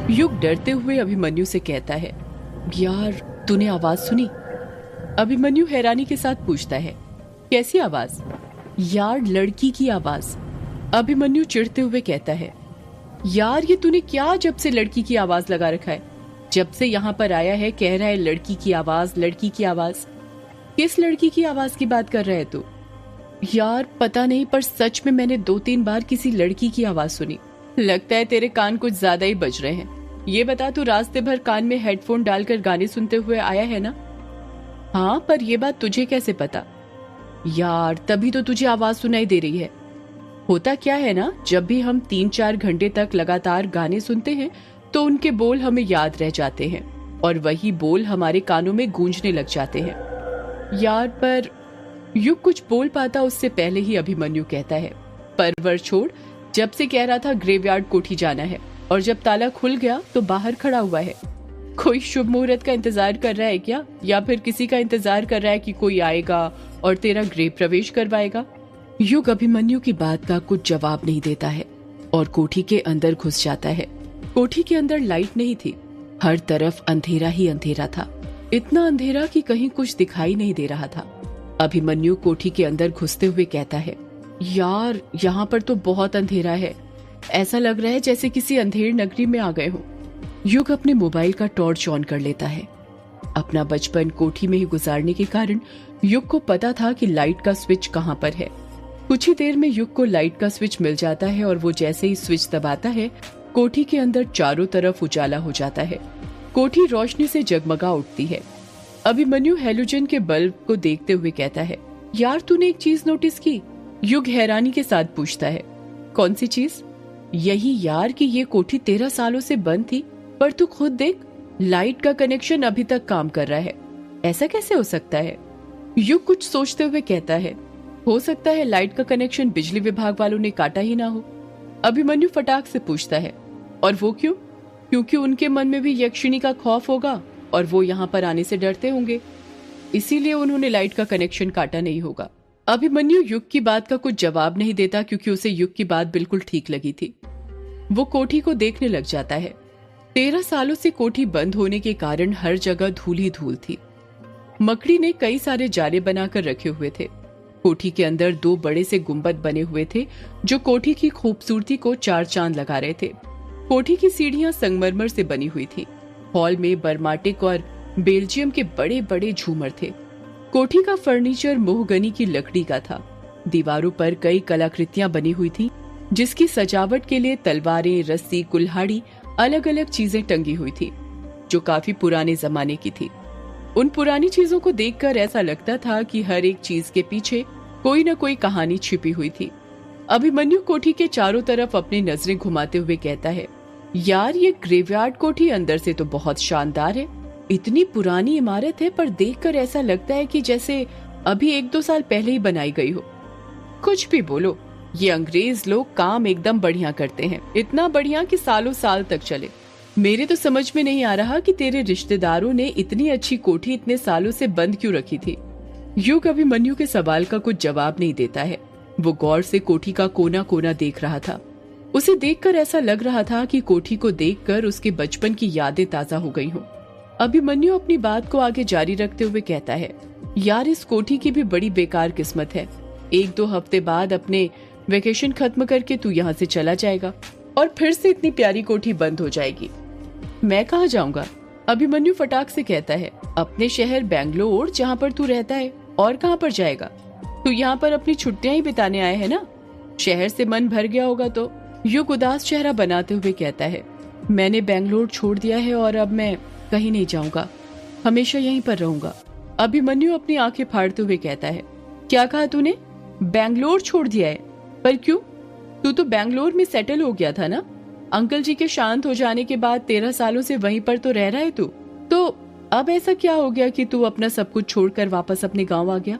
युग डरते हुए अभिमन्यु से कहता है, यार तूने आवाज सुनी? अभिमन्यु हैरानी के साथ पूछता है, कैसी आवाज? यार लड़की की आवाज। अभिमन्यु चिढ़ते हुए कहता है, यार ये तूने क्या जब से लड़की की आवाज लगा रखा है? जब से यहाँ पर आया है कह रहा है लड़की की आवाज, लड़की की आवाज। किस लड़की की आवाज की बात कर रहा है तू? यार पता नहीं, पर सच में मैंने 2-3 बार किसी लड़की की आवाज सुनी। लगता है तेरे कान कुछ ज्यादा ही बज रहे हैं। ये बता, तू रास्ते भर कान में हेडफोन डालकर गाने सुनते हुए आया है ना? हाँ, पर ये बात तुझे कैसे पता? यार तभी तो तुझे आवाज सुनाई दे रही है। होता क्या है ना, जब भी हम 3-4 घंटे तक लगातार गाने सुनते हैं तो उनके बोल हमें याद रह जाते हैं और वही बोल हमारे कानों में गूंजने लग जाते हैं। यार पर युग कुछ बोल पाता उससे पहले ही अभिमन्यु कहता है, परवर छोड़, जब से कह रहा था ग्रेवयार्ड कोठी जाना है और जब ताला खुल गया तो बाहर खड़ा हुआ है। कोई शुभ मुहूर्त का इंतजार कर रहा है क्या? या फिर किसी का इंतजार कर रहा है कि कोई आएगा और तेरा गृह प्रवेश करवाएगा? युग अभिमन्यु की बात का कुछ जवाब नहीं देता है और कोठी के अंदर घुस जाता है। कोठी के अंदर लाइट नहीं थी, हर तरफ अंधेरा ही अंधेरा था। इतना अंधेरा कि कहीं कुछ दिखाई नहीं दे रहा था। अभिमन्यु कोठी के अंदर घुसते हुए कहता है, यार यहाँ पर तो बहुत अंधेरा है। ऐसा लग रहा है जैसे किसी अंधेर नगरी में आ गए हो। युग अपने मोबाइल का टॉर्च ऑन कर लेता है। अपना बचपन कोठी में ही गुजारने के कारण युग को पता था कि लाइट का स्विच कहाँ पर है। कुछ ही देर में युग को लाइट का स्विच मिल जाता है और वो जैसे ही स्विच दबाता है, कोठी के अंदर चारों तरफ उजाला हो जाता है। कोठी रोशनी से जगमगा उठती है। अभिमन्यु हैलोजन के बल्ब को देखते हुए कहता है, यार तूने एक चीज नोटिस की? युग हैरानी के साथ पूछता है, कौन सी चीज? यही यार कि ये कोठी 13 सालों से बंद थी, पर तू खुद देख, लाइट का कनेक्शन अभी तक काम कर रहा है। ऐसा कैसे हो सकता है? युग कुछ सोचते हुए कहता है, हो सकता है लाइट का कनेक्शन बिजली विभाग वालों ने काटा ही ना हो। अभिमन्यु फटाक से पूछता है, और वो क्यों? क्योंकि उनके मन में भी यक्षिणी का खौफ होगा और वो यहाँ पर आने से डरते होंगे, इसीलिए उन्होंने लाइट का कनेक्शन काटा नहीं होगा। अभिमन्यु युग की बात का कुछ जवाब नहीं देता क्योंकि उसे युग की बात बिल्कुल ठीक लगी थी। वो कोठी को देखने लग जाता है। 13 सालों से कोठी बंद होने के कारण हर जगह धूल ही धूल थी। मकड़ी ने कई सारे जाले बनाकर रखे हुए थे। कोठी के अंदर 2 बड़े से गुंबद बने हुए थे जो कोठी की खूबसूरती को 4 चांद लगा रहे थे। कोठी की सीढ़ियां संगमरमर से बनी हुई थी। हॉल में बर्माटिक और बेल्जियम के बड़े बड़े झूमर थे। कोठी का फर्नीचर मोहगनी की लकड़ी का था। दीवारों पर कई कलाकृतियां बनी हुई थी जिसकी सजावट के लिए तलवारें, रस्सी, कुल्हाड़ी, अलग अलग चीजें टंगी हुई थी जो काफी पुराने जमाने की थी। उन पुरानी चीजों को देखकर ऐसा लगता था कि हर एक चीज के पीछे कोई न कोई कहानी छिपी हुई थी। अभिमन्यु कोठी के चारों तरफ अपनी नजरें घुमाते हुए कहता है, यार ये ग्रेवयार्ड कोठी अंदर से तो बहुत शानदार है। इतनी पुरानी इमारत है पर देखकर ऐसा लगता है कि जैसे अभी 1-2 साल पहले ही बनाई गई हो। कुछ भी बोलो, ये अंग्रेज लोग काम एकदम बढ़िया करते हैं, इतना बढ़िया कि सालों साल तक चले। मेरे तो समझ में नहीं आ रहा कि तेरे रिश्तेदारों ने इतनी अच्छी कोठी इतने सालों से बंद क्यों रखी थी। युग अभिमन्यु के सवाल का कुछ जवाब नहीं देता है। वो गौर से कोठी का कोना कोना देख रहा था। उसे देखकर ऐसा लग रहा था कि कोठी को देखकर उसके बचपन की यादें ताजा हो गई हों। अभिमन्यु अपनी बात को आगे जारी रखते हुए कहता है, यार इस कोठी की भी बड़ी बेकार किस्मत है। 1-2 हफ्ते बाद अपने वेकेशन खत्म करके तू यहाँ से चला जाएगा और फिर से इतनी प्यारी कोठी बंद हो जाएगी। मैं कहाँ जाऊंगा? अभिमन्यु फटाक से कहता है, अपने शहर बेंगलोर जहाँ पर तू रहता है, और कहाँ पर जाएगा? तू यहाँ पर अपनी छुट्टियां ही बिताने आए है ना? शहर से मन भर गया होगा तो। युग उदास चेहरा बनाते हुए कहता है, मैंने बेंगलोर छोड़ दिया है और अब मैं कहीं नहीं जाऊंगा, हमेशा यहीं पर रहूंगा। अभिमन्यु अपनी आंखें फाड़ते हुए कहता है, क्या कहा तूने? बेंगलोर छोड़ दिया है? पर क्यों? तू तो बेंगलोर में सेटल हो गया था ना? अंकल जी के शांत हो जाने के बाद 13 सालों से वहीं पर तो रह रहा है तू। तो अब ऐसा क्या हो गया कि तू अपना सब कुछ छोड़कर वापस अपने गांव आ गया?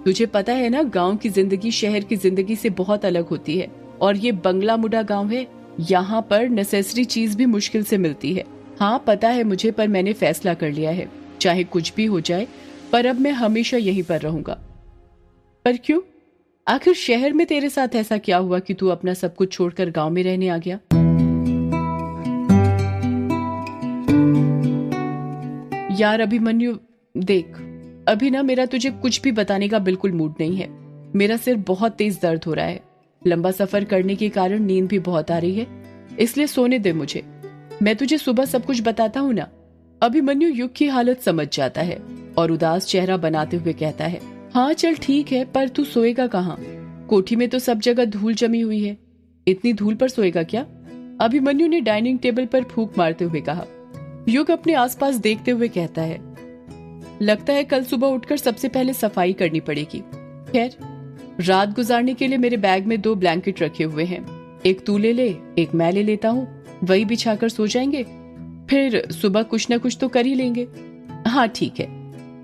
तुझे पता है ना, गांव की जिंदगी शहर की जिंदगी से बहुत अलग होती है। और ये बंगला मुडा गांव है, यहाँ पर नेसेसरी चीज भी मुश्किल से मिलती है। हाँ पता है मुझे, पर मैंने फैसला कर लिया है, चाहे कुछ भी हो जाए, पर अब मैं हमेशा यहीं पर रहूंगा। पर क्यों? आखिर शहर में तेरे साथ ऐसा क्या हुआ कि तू अपना सब कुछ छोड़कर गांव में रहने आ गया? यार अभिमन्यु, देख, अभी ना मेरा तुझे कुछ भी बताने का बिल्कुल मूड नहीं है। मेरा सिर बहुत तेज दर्द हो रहा है। लंबा सफर करने के कारण नींद भी बहुत आ रही है, इसलिए सोने दे मुझे। मैं तुझे सुबह सब कुछ बताता हूँ ना। अभिमन्यु युग की हालत समझ जाता है और उदास चेहरा बनाते हुए कहता है, हाँ चल ठीक है, पर तू सोएगा कहाँ? कोठी में तो सब जगह धूल जमी हुई है। इतनी धूल पर सोएगा क्या? अभिमन्यु ने डाइनिंग टेबल पर फूंक मारते हुए कहा। युग अपने आसपास देखते हुए कहता है, लगता है कल सुबह उठकर सबसे पहले सफाई करनी पड़ेगी। खैर, रात गुजारने के लिए मेरे बैग में 2 ब्लैंकेट रखे हुए हैं। एक तू ले ले, एक मैं ले लेता हूँ, वही बिछाकर सो जाएंगे। फिर सुबह कुछ न कुछ तो कर ही लेंगे। हाँ ठीक है।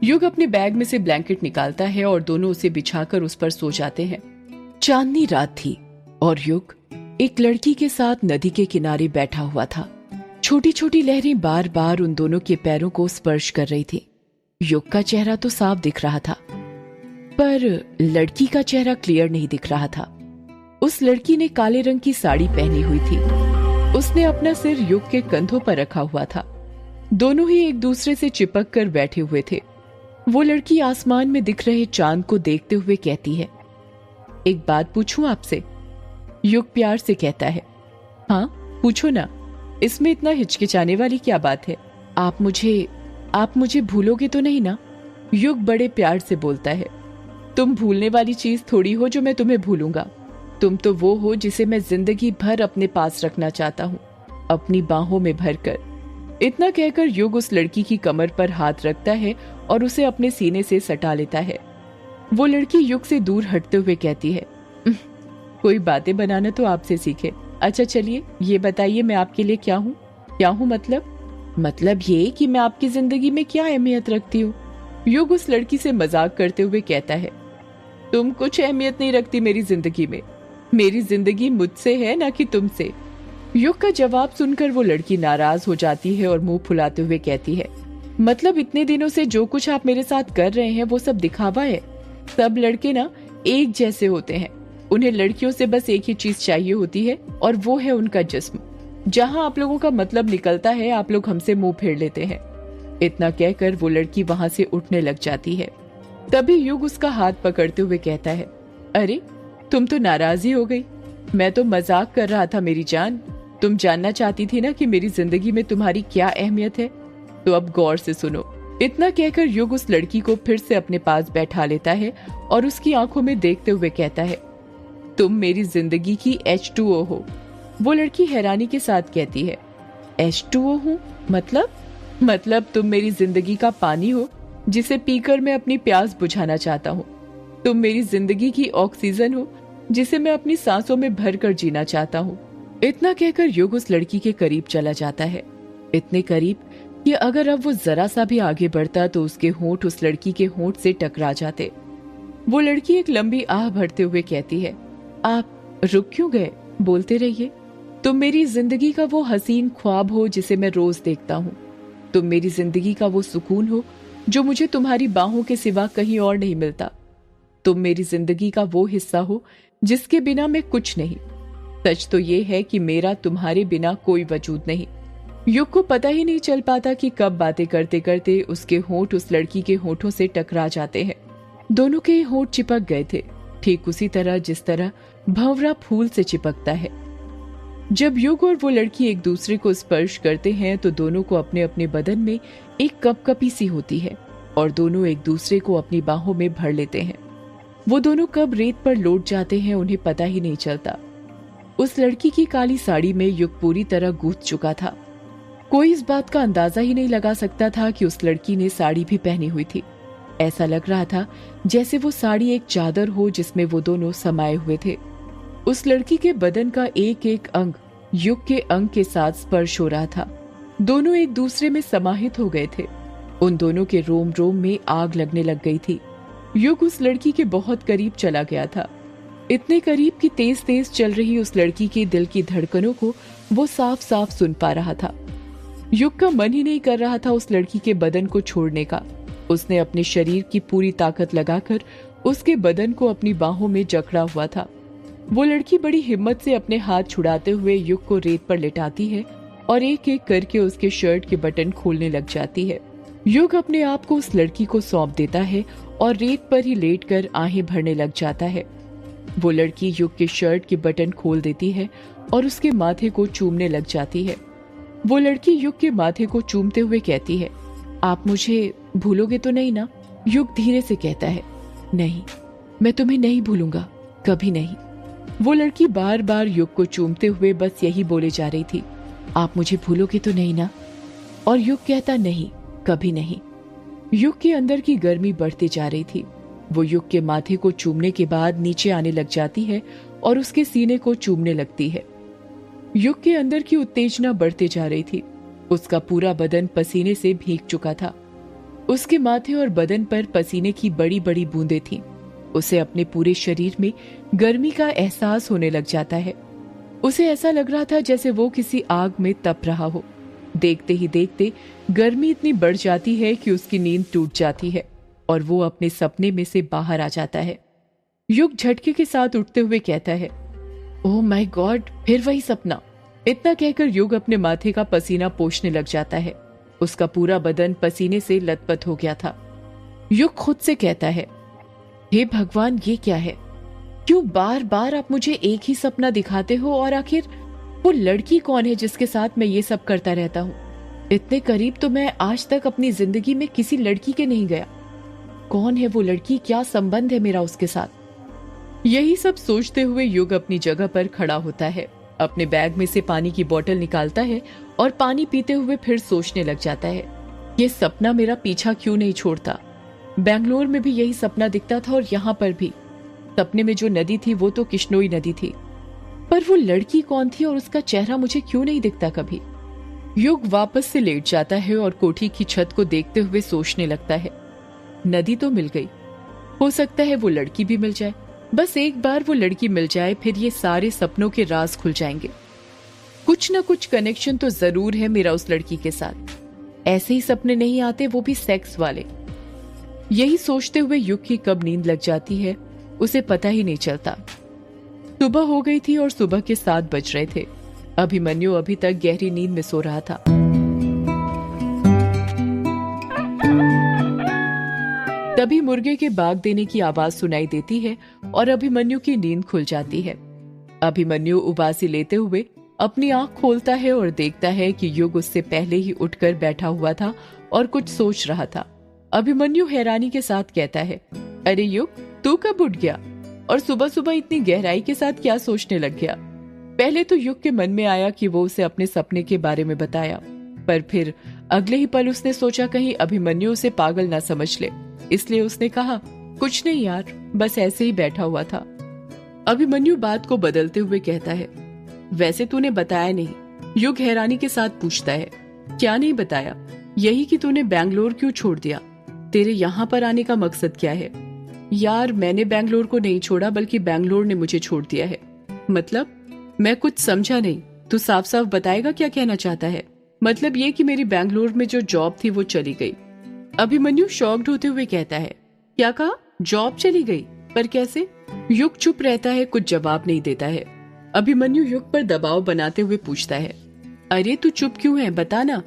युग अपने बैग में से ब्लैंकेट निकालता है और दोनों उसे बिछाकर उस पर सो जाते हैं। चांदनी रात थी और युग एक लड़की के साथ नदी के किनारे बैठा हुआ था। छोटी छोटी लहरें बार बार उन दोनों के पैरों को स्पर्श कर रही थी। युग का चेहरा तो साफ दिख रहा था, पर लड़की का चेहरा क्लियर नहीं दिख रहा था। उस लड़की ने काले रंग की साड़ी पहनी हुई थी। उसने अपना सिर युग के कंधों पर रखा हुआ था। दोनों ही एक दूसरे से चिपक कर बैठे हुए थे। वो लड़की आसमान में दिख रहे चांद को देखते हुए कहती है, एक बात पूछूं आपसे? युग प्यार से कहता है, हाँ पूछो ना, इसमें इतना हिचकिचाने वाली क्या बात है? आप मुझे भूलोगे तो नहीं ना? युग बड़े प्यार से बोलता है, तुम भूलने वाली चीज थोड़ी हो जो मैं तुम्हें भूलूंगा। तुम तो वो हो जिसे मैं जिंदगी भर अपने पास रखना चाहता हूँ, अपनी बाहों में भरकर। इतना कहकर युग उस लड़की की कमर पर हाथ रखता है और उसे अपने सीने से सटा लेता है। वो लड़की युग से दूर हटते हुए कहती है, कोई बातें बनाना तो आपसे सीखे। अच्छा चलिए ये बताइए, मैं आपके लिए क्या हूँ? क्या हूँ मतलब ये कि मैं आपकी जिंदगी में क्या अहमियत रखती हूँ? युग उस लड़की से मजाक करते हुए कहता है, तुम कुछ अहमियत नहीं रखती मेरी जिंदगी में। मेरी जिंदगी मुझसे है ना कि तुमसे। युग का जवाब सुनकर वो लड़की नाराज हो जाती है और मुंह फुलाते हुए कहती है, मतलब इतने दिनों से जो कुछ आप मेरे साथ कर रहे हैं वो सब दिखावा है। सब लड़के ना एक जैसे होते हैं। उन्हें लड़कियों से बस एक ही चीज चाहिए होती है और वो है उनका जिस्म। जहां आप लोगों का मतलब निकलता है, आप लोग हमसे मुंह फेर लेते हैं। इतना कहकर वो लड़की वहां से उठने लग जाती है। तभी युग उसका हाथ पकड़ते हुए कहता है, अरे तुम तो नाराज ही हो गई। मैं तो मजाक कर रहा था मेरी जान। तुम जानना चाहती थी ना कि मेरी जिंदगी में तुम्हारी क्या अहमियत है, तो अब गौर से सुनो। इतना कहकर युग उस लड़की को फिर से अपने पास बैठा लेता है और उसकी आंखों में देखते हुए कहता है, तुम मेरी जिंदगी की H2O हो। वो लड़की हैरानी के साथ कहती है, H2O हूँ? मतलब तुम मेरी जिंदगी का पानी हो जिसे पीकर मैं अपनी प्यास बुझाना चाहता हूँ। तुम मेरी जिंदगी की ऑक्सीजन हो जिसे मैं अपनी सांसों में भर कर जीना चाहता हूँ। इतना कहकर युग उस लड़की के करीब चला जाता है, इतने करीब कि अगर अब वो जरा सा भी आगे बढ़ता तो उसके होंठ उस लड़की के होंठ से टकरा जाते। वो लड़की एक लंबी आह भरते हुए कहती है, आप रुक क्यों गए? बोलते रहिए। तुम मेरी जिंदगी का वो हसीन ख्वाब हो जिसे मैं रोज देखता हूँ। तुम मेरी जिंदगी का वो सुकून हो जो मुझे तुम्हारी बाहों के सिवा कहीं और नहीं मिलता। तुम मेरी जिंदगी का वो हिस्सा हो जिसके बिना मैं कुछ नहीं। सच तो ये है कि मेरा तुम्हारे बिना कोई वजूद नहीं। युग को पता ही नहीं चल पाता कि कब बातें करते करते उसके होंठ उस लड़की के होंठों से टकरा जाते हैं। दोनों के होंठ चिपक गए थे, ठीक उसी तरह जिस तरह भंवरा फूल से चिपकता है। जब युग और वो लड़की एक दूसरे को स्पर्श करते हैं तो दोनों को अपने अपने बदन में एक कपकपी सी होती है और दोनों एक दूसरे को अपनी बाहों में भर लेते हैं। वो दोनों कब रेत पर लौट जाते हैं उन्हें पता ही नहीं चलता। उस लड़की की काली साड़ी में युग पूरी तरह गूंथ चुका था। कोई इस बात का अंदाजा ही नहीं लगा सकता था कि उस लड़की ने साड़ी भी पहनी हुई थी। ऐसा लग रहा था जैसे वो साड़ी एक चादर हो जिसमें वो दोनों समाये हुए थे। उस लड़की के बदन का एक एक अंग युग के अंग के साथ स्पर्श हो रहा था। दोनों एक दूसरे में समाहित हो गए थे। उन दोनों के रोम रोम में आग लगने लग गई थी। युग उस लड़की के बहुत करीब चला गया था, इतने करीब कि तेज तेज चल रही उस लड़की के दिल की धड़कनों को वो साफ साफ सुन पा रहा था। युग का मन ही नहीं कर रहा था उस लड़की के बदन को छोड़ने का। उसने अपने शरीर की पूरी ताकत लगाकर उसके बदन को अपनी बाहों में जकड़ा हुआ था। वो लड़की बड़ी हिम्मत से अपने हाथ छुड़ाते हुए युग को रेत पर लेटाती है और एक एक करके उसके शर्ट के बटन खोलने लग जाती है। युग अपने आप को उस लड़की को सौंप देता है और रेत पर ही लेटकर आहें भरने लग जाता है। वो लड़की युग के शर्ट के बटन खोल देती है और उसके माथे को चूमने लग जाती है। वो लड़की युग के माथे को चूमते हुए कहती है, आप मुझे भूलोगे तो नहीं ना? युग धीरे से कहता है, नहीं, मैं तुम्हें नहीं भूलूंगा, कभी नहीं। वो लड़की बार बार युग को चूमते हुए बस यही बोले जा रही थी, आप मुझे भूलोगे तो नहीं ना? और युग कहता, नहीं, कभी नहीं। युग के अंदर की गर्मी बढ़ती जा रही थी। वो युग के माथे को चूमने के बाद नीचे आने लग जाती है और उसके सीने को चूमने लगती है। युग के अंदर की उत्तेजना बढ़ते जा रही थी। उसका पूरा बदन पसीने से भीग चुका था। उसके माथे और बदन पर पसीने की बड़ी बड़ी बूंदें थीं। उसे अपने पूरे शरीर में गर्मी का एहसास होने लग जाता है। उसे ऐसा लग रहा था जैसे वो किसी आग में तप रहा हो। देखते ही देखते गर्मी इतनी बढ़ जाती है कि उसकी नींद टूट जाती है और वो अपने सपने में से बाहर आ जाता है। युग झटके के साथ उठते हुए कहता है, ओह माय गॉड, फिर वही सपना। इतना कहकर युग अपने माथे का पसीना पोंछने लग जाता है। उसका पूरा बदन पसीने से लथपथ हो गया था। युग खुद से कहता है, हे भगवान, ये क्या है? क्यों बार बार आप मुझे एक ही सपना दिखाते हो? और आखिर वो लड़की कौन है जिसके साथ मैं ये सब करता रहता हूँ? इतने करीब तो मैं आज तक अपनी जिंदगी में किसी लड़की के नहीं गया। कौन है वो लड़की? क्या संबंध है मेरा उसके साथ? यही सब सोचते हुए युग अपनी जगह पर खड़ा होता है। अपने बैग में से पानी की बोतल निकालता है और पानी पीते हुए फिर सोचने लग जाता है, ये सपना मेरा पीछा क्यों नहीं छोड़ता? बेंगलोर में भी यही सपना दिखता था और यहाँ पर भी। सपने में जो नदी थी वो तो किश्नोई नदी थी, पर वो लड़की कौन थी और उसका चेहरा मुझे क्यों नहीं दिखता कभी? युग वापस से लेट जाता है और कोठी की छत को देखते हुए सोचने लगता है, नदी तो मिल गई, हो सकता है वो लड़की भी मिल जाए। बस एक बार वो लड़की मिल जाए, फिर ये सारे सपनों के राज खुल जाएंगे। कुछ ना कुछ कनेक्शन तो जरूर है मेरा उस लड़की के साथ। ऐसे ही सपने नहीं आते, वो भी सेक्स वाले। यही सोचते हुए युग की कब नींद लग जाती है उसे पता ही नहीं चलता। सुबह हो गई थी और सुबह के 7 बज रहे थे। अभिमन्यु अभी तक गहरी नींद में सो रहा था। तभी मुर्गे के बाग देने की आवाज सुनाई देती है और अभिमन्यु की नींद खुल जाती है। अभिमन्यु उबासी लेते हुए अपनी आंख खोलता है और देखता है कि युग उससे पहले ही उठकर बैठा हुआ था और कुछ सोच रहा था। अभिमन्यु हैरानी के साथ कहता है, अरे युग, तू कब उठ गया और सुबह सुबह इतनी गहराई के साथ क्या सोचने लग गया? पहले तो युग के मन में आया कि वो उसे अपने सपने के बारे में बताया, पर फिर अगले ही पल उसने सोचा कहीं अभिमन्यु उसे पागल ना समझ ले, इसलिए उसने कहा, कुछ नहीं यार, बस ऐसे ही बैठा हुआ था। अभिमन्यु बात को बदलते हुए कहता है, वैसे तूने बताया नहीं। युग हैरानी के साथ पूछता है, क्या नहीं बताया? यही कि तूने बैंगलोर क्यों छोड़ दिया? तेरे यहाँ पर आने का मकसद क्या है? यार, मैंने बैंगलोर को नहीं छोड़ा, बल्कि बैंगलोर ने मुझे छोड़ दिया है। मतलब? मैं कुछ समझा नहीं, तू साफ साफ बताएगा क्या कहना चाहता है? मतलब ये कि मेरी बैंगलोर में जो जॉब थी वो चली गई। अभिमन्यु शॉक्ड होते हुए कहता है, क्या कहा? जॉब चली गई? पर कैसे? युग चुप रहता है, कुछ जवाब नहीं देता है। अभिमन्यु युग पर दबाव बनाते हुए पूछता है, अरे तू चुप क्यों है, बता ना,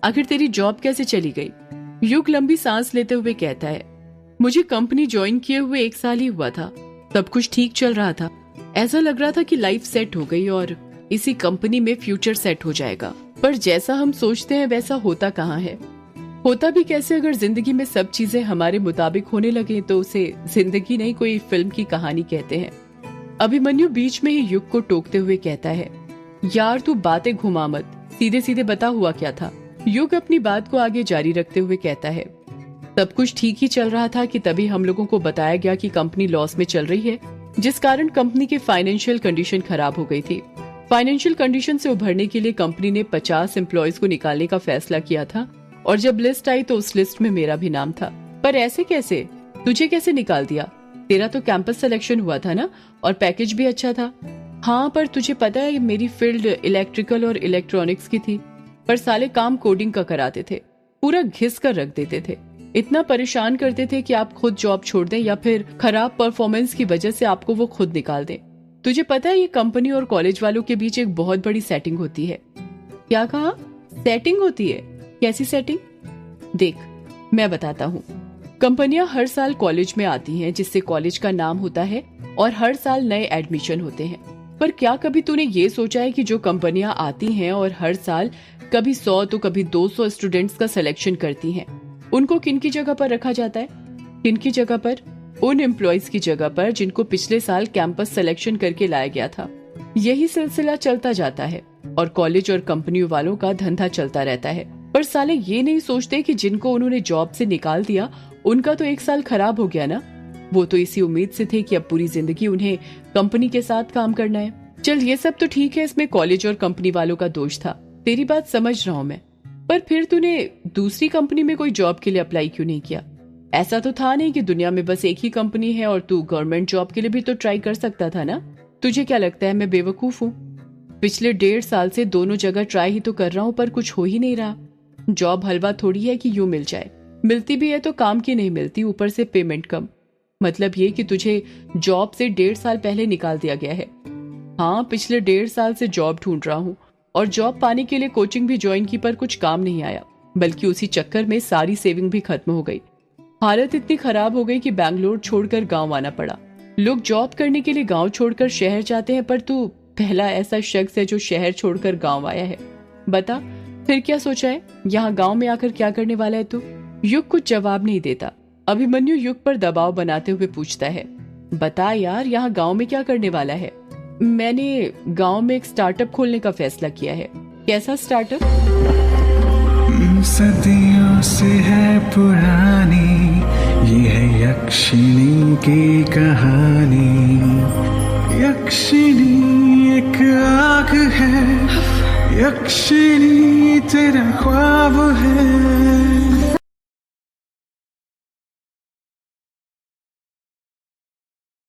आखिर तेरी जॉब कैसे चली गई? युग लंबी सांस लेते हुए कहता है, मुझे कंपनी ज्वाइन किए हुए 1 साल ही हुआ था। सब कुछ ठीक चल रहा था, ऐसा लग रहा था कि लाइफ सेट हो गई और इसी कंपनी में फ्यूचर सेट हो जाएगा। पर जैसा हम सोचते हैं वैसा होता कहाँ है? होता भी कैसे? अगर जिंदगी में सब चीजें हमारे मुताबिक होने लगे तो उसे जिंदगी नहीं, कोई फिल्म की कहानी कहते हैं। अभिमन्यु बीच में ही युग को टोकते हुए कहता है, यार तू बातें घुमा मत, सीधे सीधे बता हुआ क्या था? युग अपनी बात को आगे जारी रखते हुए कहता है, सब कुछ ठीक ही चल रहा था कि तभी हम लोगों को बताया गया कि कंपनी लॉस में चल रही है, जिस कारण कंपनी की फाइनेंशियल कंडीशन खराब हो गई थी। फाइनेंशियल कंडीशन से उभरने के लिए कंपनी ने 50 एम्प्लॉयज को निकालने का फैसला किया था और जब लिस्ट आई तो उस लिस्ट में मेरा भी नाम था। पर ऐसे कैसे? तुझे कैसे निकाल दिया? तेरा तो कैंपस सिलेक्शन हुआ था ना, और पैकेज भी अच्छा था। हाँ, पर तुझे पता है मेरी फील्ड इलेक्ट्रिकल और इलेक्ट्रॉनिक्स की थी, पर साले काम कोडिंग का कराते थे, पूरा घिस कर रख देते थे, इतना परेशान करते थे कि आप खुद जॉब छोड़ दें या फिर खराब परफॉर्मेंस की वजह से आपको वो खुद निकाल दें। तुझे पता है ये कंपनी और कॉलेज वालों के बीच एक बहुत बड़ी सेटिंग होती है। क्या कहा? सेटिंग होती है? कैसी सेटिंग? देख, मैं बताता हूँ। कंपनियां हर साल कॉलेज में आती हैं, जिससे कॉलेज का नाम होता है, और हर साल नए एडमिशन होते हैं। पर क्या कभी तूने ये सोचा है कि जो कंपनियां आती हैं और हर साल कभी 100 तो कभी 200 स्टूडेंट्स का सिलेक्शन करती हैं, उनको किन की जगह पर रखा जाता है? किन की जगह पर? उन एम्प्लॉयज की जगह पर जिनको पिछले साल कैंपस सिलेक्शन करके लाया गया था। यही सिलसिला चलता जाता है और कॉलेज और कंपनियों वालों का धंधा चलता रहता है। पर साले ये नहीं सोचते कि जिनको उन्होंने जॉब से निकाल दिया उनका तो एक साल खराब हो गया ना। वो तो इसी उम्मीद से थे कि अब पूरी जिंदगी उन्हें कंपनी के साथ काम करना है। चल ये सब तो ठीक है, इसमें कॉलेज और कंपनी वालों का दोष था, तेरी बात समझ रहा हूँ मैं। पर फिर तूने दूसरी कंपनी में कोई जॉब के लिए अप्लाई क्यों नहीं किया? ऐसा तो था नहीं कि दुनिया में बस एक ही कंपनी है और तू गवर्नमेंट जॉब के लिए भी तो ट्राई कर सकता था ना। तुझे क्या लगता है मैं बेवकूफ हूँ? पिछले 1.5 साल से दोनों जगह ट्राई ही तो कर रहा हूँ, पर कुछ हो ही नहीं रहा। जॉब हलवा थोड़ी है कि यूं मिल जाए, मिलती भी है तो काम की नहीं मिलती, ऊपर से पेमेंट कम। मतलब ये कि तुझे जॉब से 1.5 साल पहले निकाल दिया गया है। हाँ, पिछले 1.5 साल से जॉब ढूंढ रहा हूँ और जॉब पाने के लिए कोचिंग भी ज्वाइन की, पर कुछ काम नहीं आया, बल्कि उसी चक्कर में सारी सेविंग भी खत्म हो गई। हालत इतनी खराब हो गई कि बैंगलोर छोड़कर गांव आना पड़ा। लोग जॉब करने के लिए गांव छोड़कर शहर जाते हैं, पर तू पहला ऐसा शख्स है जो शहर छोड़कर गांव आया है। बता फिर क्या सोचा है? यहाँ गांव में आकर क्या करने वाला है तू? युग कुछ जवाब नहीं देता। अभिमन्यु युग पर दबाव बनाते हुए पूछता है, बता यार, यहाँ गांव में क्या करने वाला है? मैंने गांव में एक स्टार्टअप खोलने का फैसला किया है। कैसा स्टार्टअप? सदियों से है पुरानी, ये है यक्षिणी की कहानी। यक्षिणी एक आग है, यक्षिणी तेरा ख्वाब है।